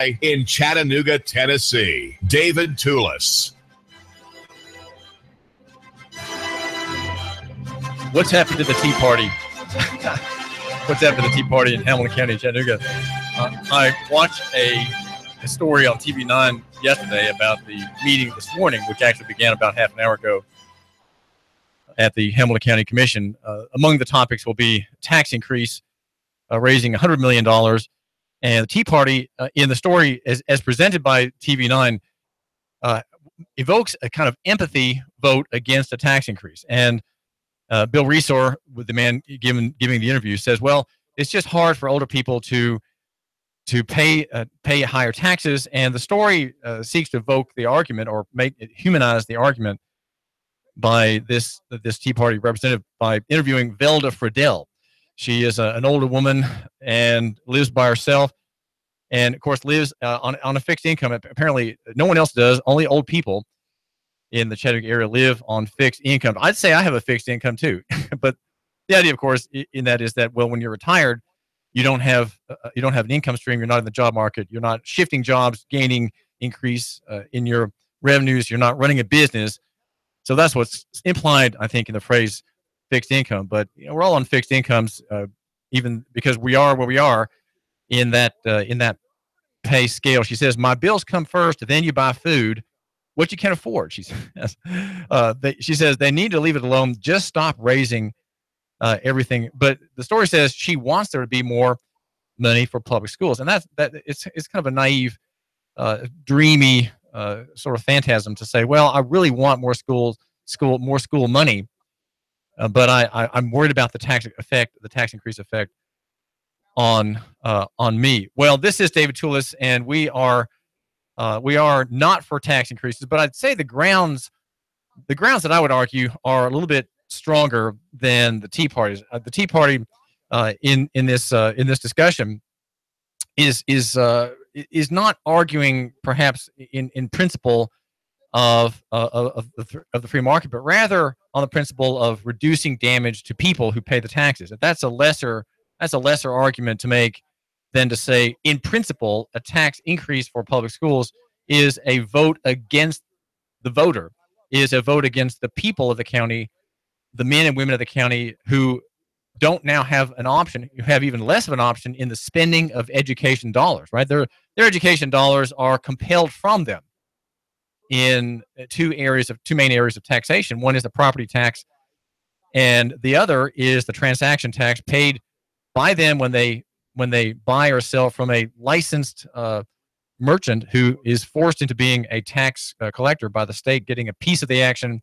in Chattanooga, Tennessee, David Tulis. What's happened to the Tea Party? What's happened to the Tea Party in Hamilton County, Chattanooga? I watched a story on TV 9 yesterday about the meeting this morning, which actually began about half an hour ago at the Hamilton County Commission. Among the topics will be tax increase, raising $100 million. And the Tea Party, in the story as presented by TV 9, evokes a kind of empathy vote against a tax increase. And Bill Resor, with the man giving the interview, says, well, it's just hard for older people to pay higher taxes. And the story seeks to evoke the argument or humanize the argument by this Tea Party representative by interviewing Velda Friedel. She is an older woman and lives by herself, and of course lives on a fixed income. Apparently, no one else does. Only old people in the Chattanooga area live on fixed income. I'd say I have a fixed income too, but the idea, of course, in that is that, well, when you're retired, you don't have an income stream. You're not in the job market. You're not shifting jobs, gaining increase in your revenues. You're not running a business. So that's what's implied, I think, in the phrase fixed income. But we're all on fixed incomes, even because we are where we are in that pay scale. She says, "My bills come first, then you buy food, what you can afford." She says, she says they need to leave it alone. Just stop raising everything. But the story says she wants there to be more money for public schools, and it's kind of a naive, dreamy sort of phantasm to say, well, I really want more school money, but I'm worried about the tax increase effect on me. Well, this is David Tulis, and we are not for tax increases, but I'd say the grounds that I would argue are a little bit stronger than the Tea Party's. The Tea Party in this discussion is not arguing perhaps in principle of the free market, but rather on the principle of reducing damage to people who pay the taxes. That's a lesser argument to make than to say, in principle, a tax increase for public schools is a vote against the voter, is a vote against the people of the county, the men and women of the county who don't now have an option, who have even less of an option in the spending of education dollars, right? Their education dollars are compelled from them in two main areas of taxation. One is the property tax, and the other is the transaction tax paid by them when they buy or sell from a licensed merchant who is forced into being a tax collector by the state, getting a piece of the action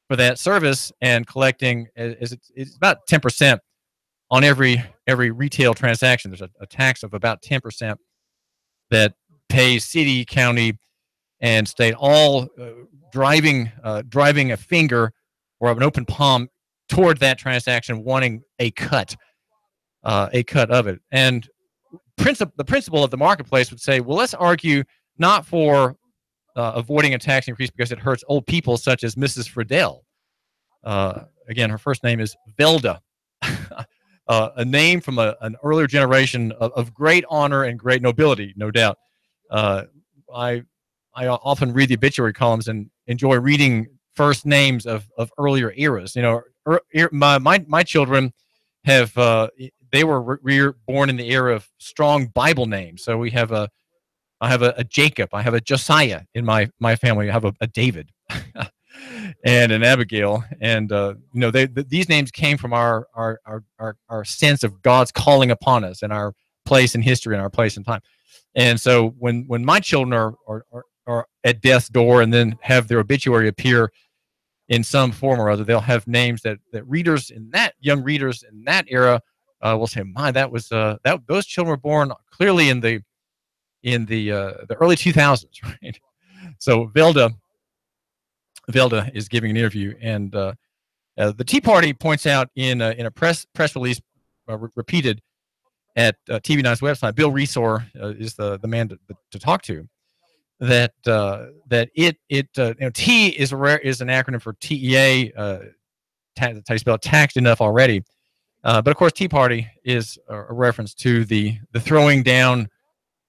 for that service and collecting. It's about 10% on every retail transaction. There's a tax of about 10% that pays city, county, and state, all driving a finger or an open palm toward that transaction, wanting a cut of it. And the principle of the marketplace would say, well, let's argue not for avoiding a tax increase because it hurts old people such as Mrs. Friedel. Again, her first name is Velda, a name from an earlier generation of great honor and great nobility, no doubt. I often read the obituary columns and enjoy reading first names of earlier eras. My children have they were born in the era of strong Bible names. So I have a Jacob, I have a Josiah in my family. I have a David and an Abigail, and these names came from our sense of God's calling upon us and our place in history and our place in time. And so when my children are at death's door and then have their obituary appear in some form or other, they'll have names that young readers in that era will say, "My, that was those children were born clearly in the early 2000s, right?" So Velda is giving an interview, and the Tea Party points out in a press release repeated at TV 9's website. Bill Resor is the man to talk to. That T is an acronym for TEA. That's how you spell it, taxed enough already. But of course, Tea Party is a reference to the throwing down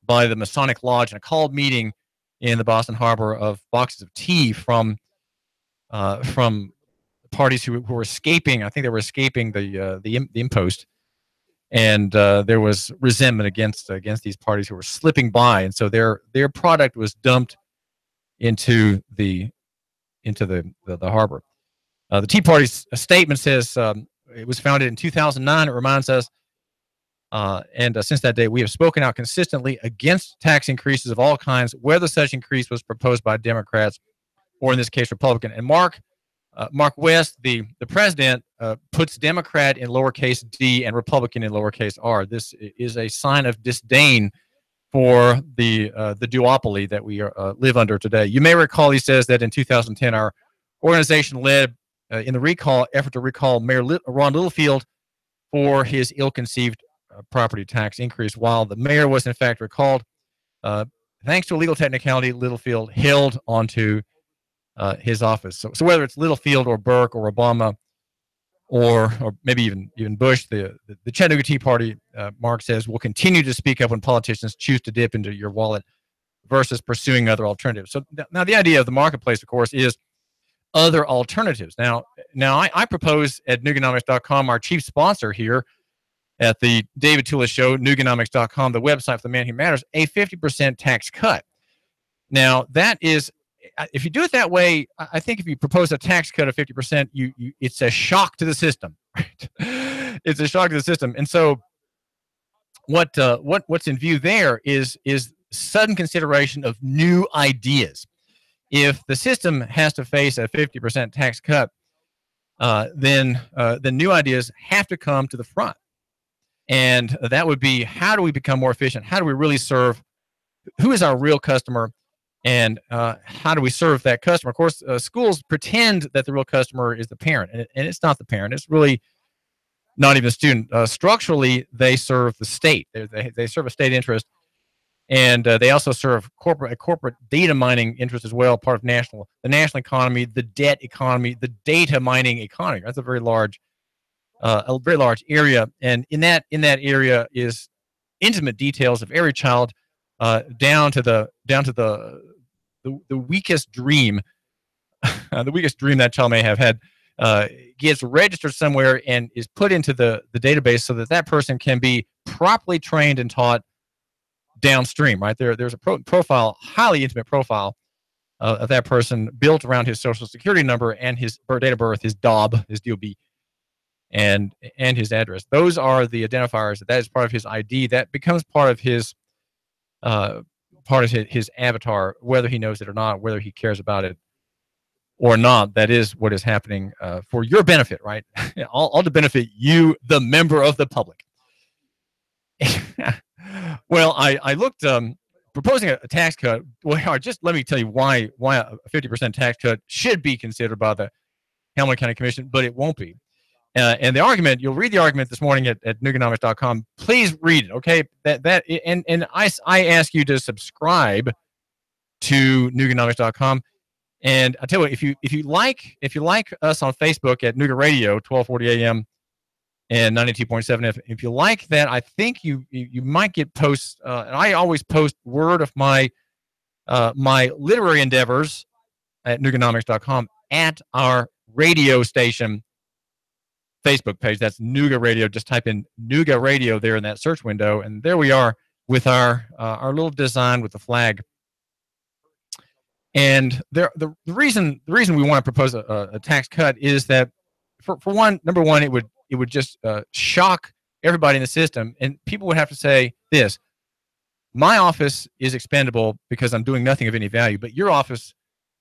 by the Masonic Lodge in a called meeting in the Boston Harbor of boxes of tea from parties who were escaping. I think they were escaping the impost, and there was resentment against these parties who were slipping by, and so their product was dumped into the harbor. The Tea Party's statement says it was founded in 2009. It reminds us, and since that day, we have spoken out consistently against tax increases of all kinds, whether such increase was proposed by Democrats or, in this case, Republican. And Mark West, the president, puts Democrat in lowercase d and Republican in lowercase r. This is a sign of disdain for the duopoly that we live under today. You may recall, he says, that in 2010, our organization led in the effort to recall Mayor Ron Littlefield for his ill-conceived property tax increase. While the mayor was in fact recalled, thanks to a legal technicality, Littlefield held onto his office. So whether it's Littlefield or Burke or Obama or maybe even Bush, the Chattanooga Tea Party, Mark says, will continue to speak up when politicians choose to dip into your wallet versus pursuing other alternatives. So now the idea of the marketplace, of course, is other alternatives. Now I propose at Nooganomics.com, our chief sponsor here at the David Tulis Show, Nooganomics.com, the website for the man who matters, a 50% tax cut. Now that is, if you do it that way, I think if you propose a tax cut of 50%, it's a shock to the system. Right? It's a shock to the system. And so what's in view there is sudden consideration of new ideas. If the system has to face a 50% tax cut, then new ideas have to come to the front. And that would be, how do we become more efficient? How do we really serve? Who is our real customer? And how do we serve that customer? Of course, schools pretend that the real customer is the parent, and it's not the parent. It's really not even the student. Structurally, they serve the state. They serve a state interest, and they also serve a corporate data mining interest as well, part of the national economy, the debt economy, the data mining economy. That's a very large area, and in that area is intimate details of every child, down to the weakest dream, the weakest dream that child may have had, gets registered somewhere and is put into the database so that person can be properly trained and taught downstream. Right there's a profile, highly intimate profile of that person built around his social security number and his date of birth, his DOB, and his address. Those are the identifiers. That is part of his ID. That becomes part of his avatar, whether he knows it or not, whether he cares about it or not. That is what is happening for your benefit, right? all to benefit you, the member of the public. Well, I looked, proposing a tax cut. Well, just let me tell you why a 50% tax cut should be considered by the Hamilton County Commission, but it won't be. And the argument, you'll read the argument this morning at Nooganomics.com. Please read it, okay? And I ask you to subscribe to Nooganomics.com. And I tell you what, if you like us on Facebook at Nooga Radio, 1240 AM and 92.7 FM, if you like that, I think you might get posts. And I always post word of my literary endeavors at Nooganomics.com at our radio station Facebook page. That's Nooga Radio. Just type in Nooga Radio there in that search window, and there we are with our little design with the flag. And the reason we want to propose a tax cut is that for number one, it would just shock everybody in the system, and people would have to say this: my office is expendable because I'm doing nothing of any value, but your office,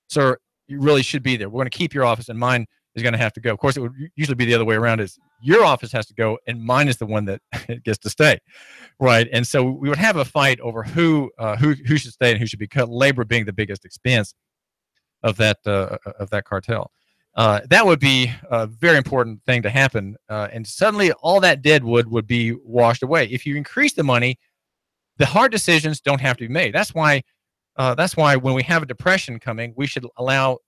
sir, you really should be there. We're going to keep your office, and mine is going to have to go. Of course, it would usually be the other way around. Is your office has to go, and mine is the one that gets to stay, right? And so we would have a fight over who should stay and who should be cut. Labor being the biggest expense of that cartel. That would be a very important thing to happen, and suddenly all that dead wood would be washed away. If you increase the money, the hard decisions don't have to be made. That's why when we have a depression coming, we should allow.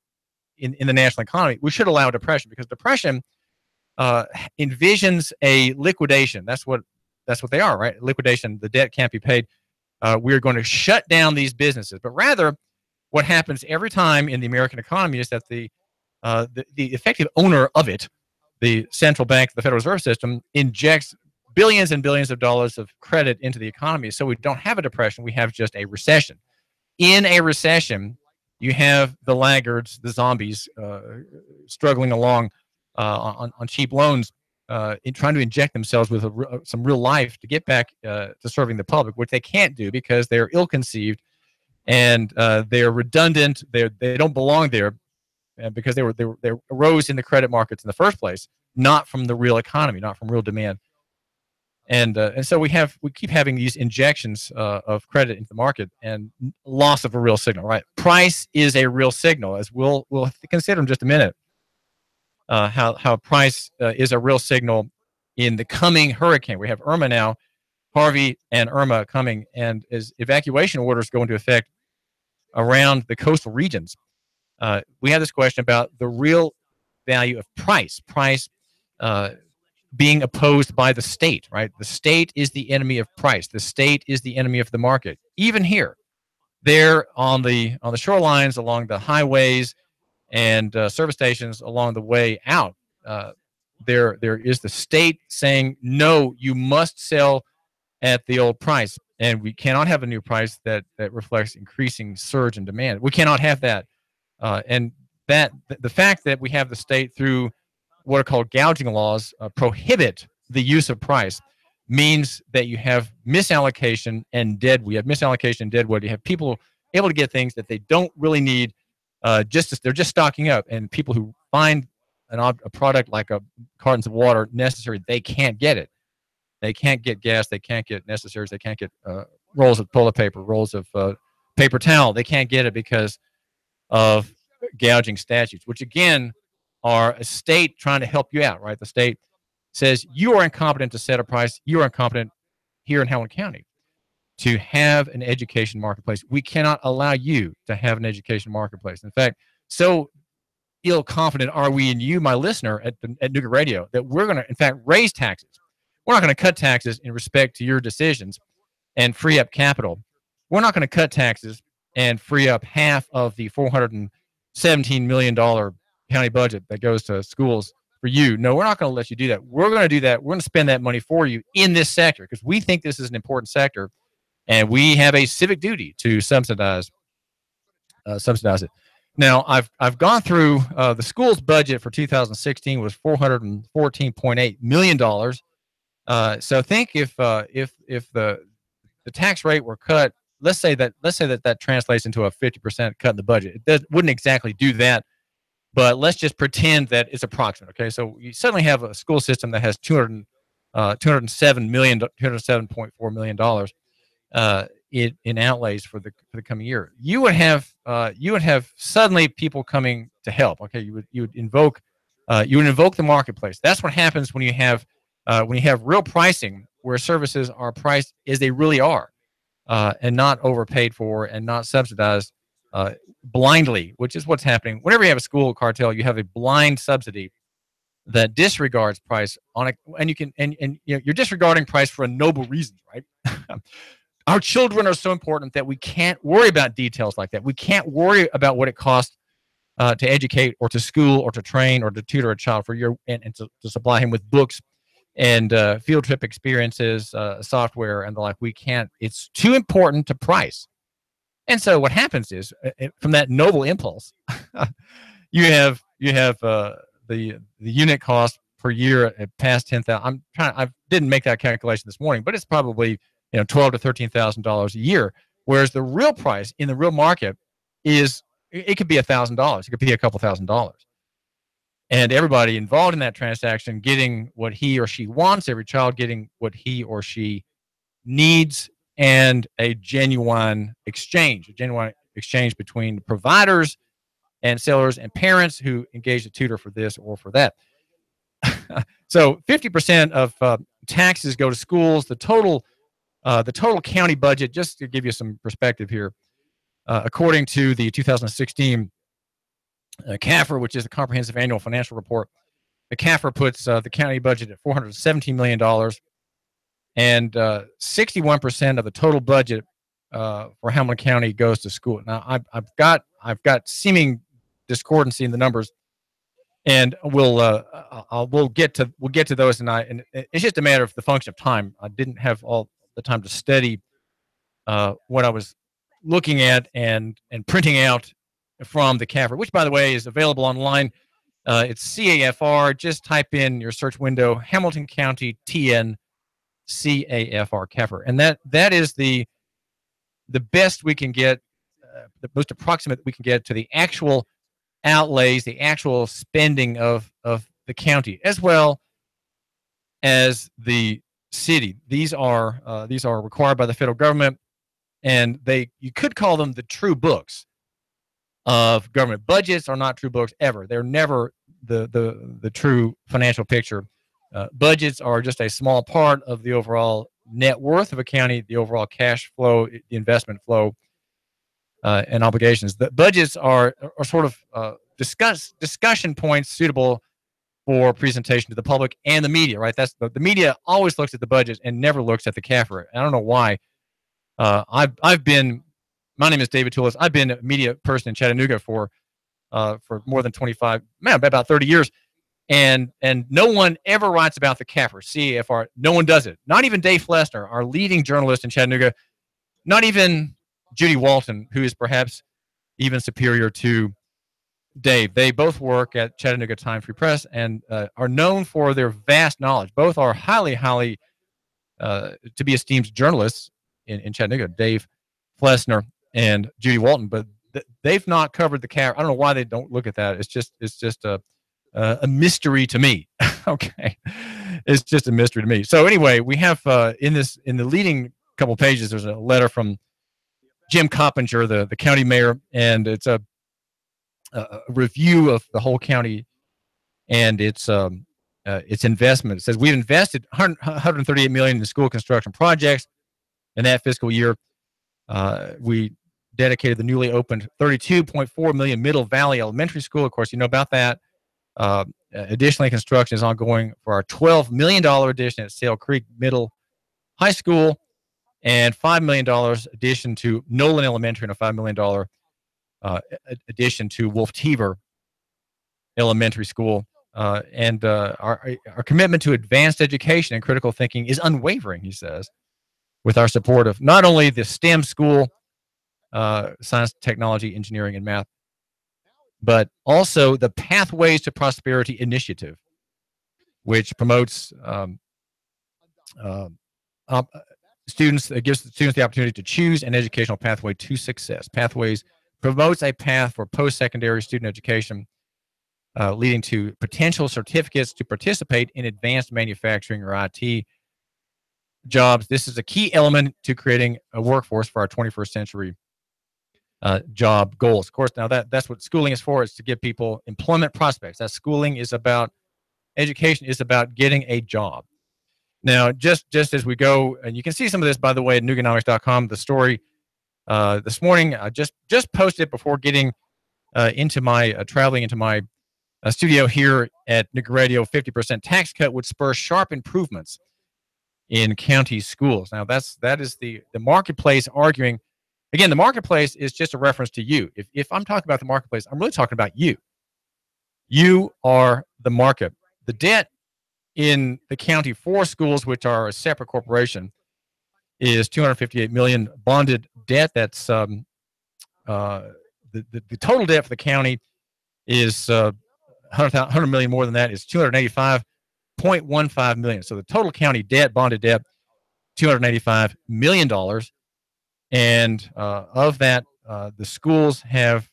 In the national economy, we should allow depression, because depression envisions a liquidation. That's what they are, right? Liquidation. The debt can't be paid. we're going to shut down these businesses. But rather, what happens every time in the American economy is that the effective owner of it, the central bank, the Federal Reserve System, injects billions and billions of dollars of credit into the economy. So we don't have a depression. We have just a recession. In a recession, you have the laggards, the zombies, struggling along on cheap loans, in trying to inject themselves with some real life to get back to serving the public, which they can't do because they're ill-conceived and they're redundant. They don't belong there because they arose in the credit markets in the first place, not from the real economy, not from real demand. And so we keep having these injections of credit into the market and loss of a real signal. Right, price is a real signal, as we'll consider in just a minute. How price is a real signal in the coming hurricane. We have Irma now, Harvey and Irma coming, and as evacuation orders go into effect around the coastal regions, we have this question about the real value of price. Price being opposed by the state, right? The state is the enemy of price. The state is the enemy of the market. Even here, there on the shorelines, along the highways, and service stations along the way out, there is the state saying, no, you must sell at the old price, and we cannot have a new price that reflects increasing surge in demand. We cannot have that, and that the fact that we have the state through what are called gouging laws prohibit the use of price means that you have misallocation and deadwood. You have misallocation and deadwood. You have people able to get things that they don't really need. They're just stocking up, and people who find a product like cartons of water necessary, they can't get it. They can't get gas. They can't get necessaries. They can't get rolls of toilet paper, rolls of paper towel. They can't get it because of gouging statutes, which again are a state trying to help you out, right? The state says you are incompetent to set a price. You are incompetent here in Hamilton County to have an education marketplace. We cannot allow you to have an education marketplace. In fact, so ill-confident are we in you, my listener, at Nooga Radio, that we're going to, in fact, raise taxes. We're not going to cut taxes in respect to your decisions and free up capital. We're not going to cut taxes and free up half of the $417 million county budget that goes to schools for you. No, we're not going to let you do that. We're going to do that. We're going to spend that money for you in this sector because we think this is an important sector, and we have a civic duty to subsidize it. Now, I've gone through the school's budget for 2016 was $414.8 million. So think if the tax rate were cut, let's say that translates into a 50% cut in the budget. It wouldn't exactly do that, but let's just pretend that it's approximate. Okay, so you suddenly have a school system that has $207.4 million in outlays for the coming year. You would have suddenly people coming to help. Okay, you would invoke the marketplace. That's what happens when you have real pricing, where services are priced as they really are, and not overpaid for and not subsidized blindly, which is what's happening. Whenever you have a school cartel, you have a blind subsidy that disregards price you're disregarding price for a noble reason, right? Our children are so important that we can't worry about details like that. We can't worry about what it costs to educate or to school or to train or to tutor a child and to supply him with books and field trip experiences, software, and the like. We can't. It's too important to price. And so what happens is, from that noble impulse, you have the unit cost per year at past $10,000. I didn't make that calculation this morning, but it's probably $12,000 to $13,000 a year. Whereas the real price in the real market it could be $1,000. It could be a couple $1,000. And everybody involved in that transaction getting what he or she wants, every child getting what he or she needs, and a genuine exchange between providers and sellers and parents who engage a tutor for this or for that. So 50% of taxes go to schools. The total county budget, just to give you some perspective here, according to the 2016 CAFR, which is the Comprehensive Annual Financial Report, the CAFR puts the county budget at $417 million, and 61% of the total budget for Hamilton County goes to school. Now I've got seeming discordancy in the numbers, and we'll get to those, and it's just a matter of the function of time. I didn't have all the time to study what I was looking at and printing out from the CAFR, which, by the way, is available online. It's CAFR. Just type in your search window Hamilton County TN CAFR CAFR, and that is the best we can get, the most approximate we can get to the actual outlays, the actual spending of the county, as well as the city. These are required by the federal government, and you could call them the true books of government. Budgets are not true books ever. They're never the true financial picture. Budgets are just a small part of the overall net worth of a county, the overall cash flow, the investment flow, and obligations. The budgets are sort of discussion points suitable for presentation to the public and the media, right? That's the media always looks at the budget and never looks at the CAFR. I don't know why. My name is David Tulis. I've been a media person in Chattanooga for more than 25, about 30 years. And no one ever writes about the CAFR, CAFR. No one does it. Not even Dave Flessner, our leading journalist in Chattanooga. Not even Judy Walton, who is perhaps even superior to Dave. They both work at Chattanooga Time-Free Press and are known for their vast knowledge. Both are highly to be esteemed journalists in Chattanooga, Dave Flessner and Judy Walton. But they've not covered the CAFR. I don't know why they don't look at that. It's just a mystery to me. Okay, it's just a mystery to me. So anyway, we have in the leading couple pages, there's a letter from Jim Coppinger, the county mayor, and it's a review of the whole county and its investment. It says we've invested $138 million in school construction projects in that fiscal year. We dedicated the newly opened $32.4 million Middle Valley Elementary School. Of course, you know about that. Additionally, construction is ongoing for our $12 million addition at Sale Creek Middle High School and $5 million addition to Nolan Elementary and a $5 million addition to Wolf Teever Elementary School. And our commitment to advanced education and critical thinking is unwavering, he says, with our support of not only the STEM school, science, technology, engineering, and math, but also the Pathways to Prosperity Initiative, which promotes students, it gives students the opportunity to choose an educational pathway to success. Pathways promotes a path for post-secondary student education, leading to potential certificates to participate in advanced manufacturing or IT jobs. This is a key element to creating a workforce for our 21st century job goals. Of course, now that's what schooling is for, is to give people employment prospects. That schooling is about, education is about getting a job. Now, just as we go, and you can see some of this, by the way, at Nooganomics.com, the story this morning, I just posted before getting into my, traveling into my studio here at Nooga Radio. 50% tax cut would spur sharp improvements in county schools. Now, that is the marketplace arguing. Again, the marketplace is just a reference to you. If I'm talking about the marketplace, I'm really talking about you. You are the market. The debt in the county for schools, which are a separate corporation, is $258 million bonded debt. That's the total debt for the county is $100 million more than that, is $285.15 million. So the total county debt, bonded debt, $285 million. And of that, the schools have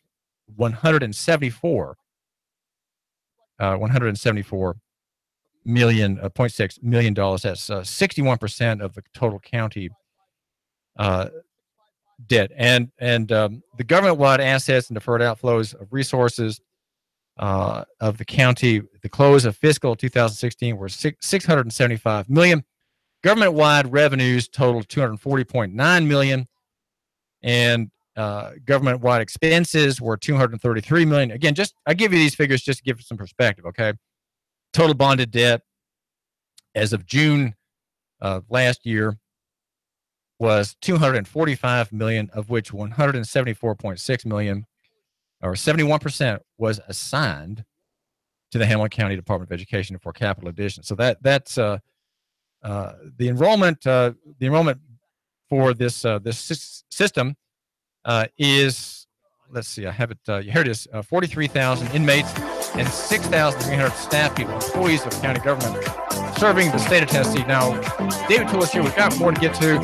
$174 million, $0.6 million. That's 61% of the total county debt. And the government-wide assets and deferred outflows of resources of the county, the close of fiscal 2016 were $675 million. Government-wide revenues totaled $240.9 million. And government-wide expenses were $233 million. Again, I give you these figures just to give some perspective, okay? Total bonded debt as of June of last year was $245 million, of which $174.6 million, or 71%, was assigned to the Hamilton County Department of Education for capital addition. So that's the enrollment. The enrollment for this system is, let's see, I have it. Here it is: 43,000 inmates and 6,300 staff people, employees of county government, serving the state of Tennessee. Now, David Tulis here. We've got more to get to,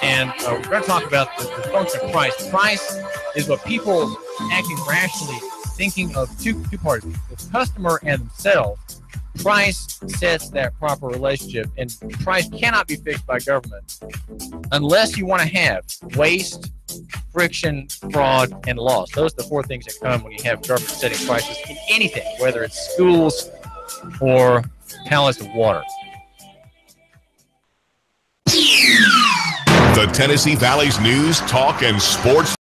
and we're going to talk about the function of price. Price is what people acting rationally, thinking of two parties, the customer and themselves. Price sets that proper relationship, and price cannot be fixed by government unless you want to have waste, friction, fraud, and loss. Those are the four things that come when you have government setting prices in anything, whether it's schools or pallets of water. The Tennessee Valley's news, talk, and sports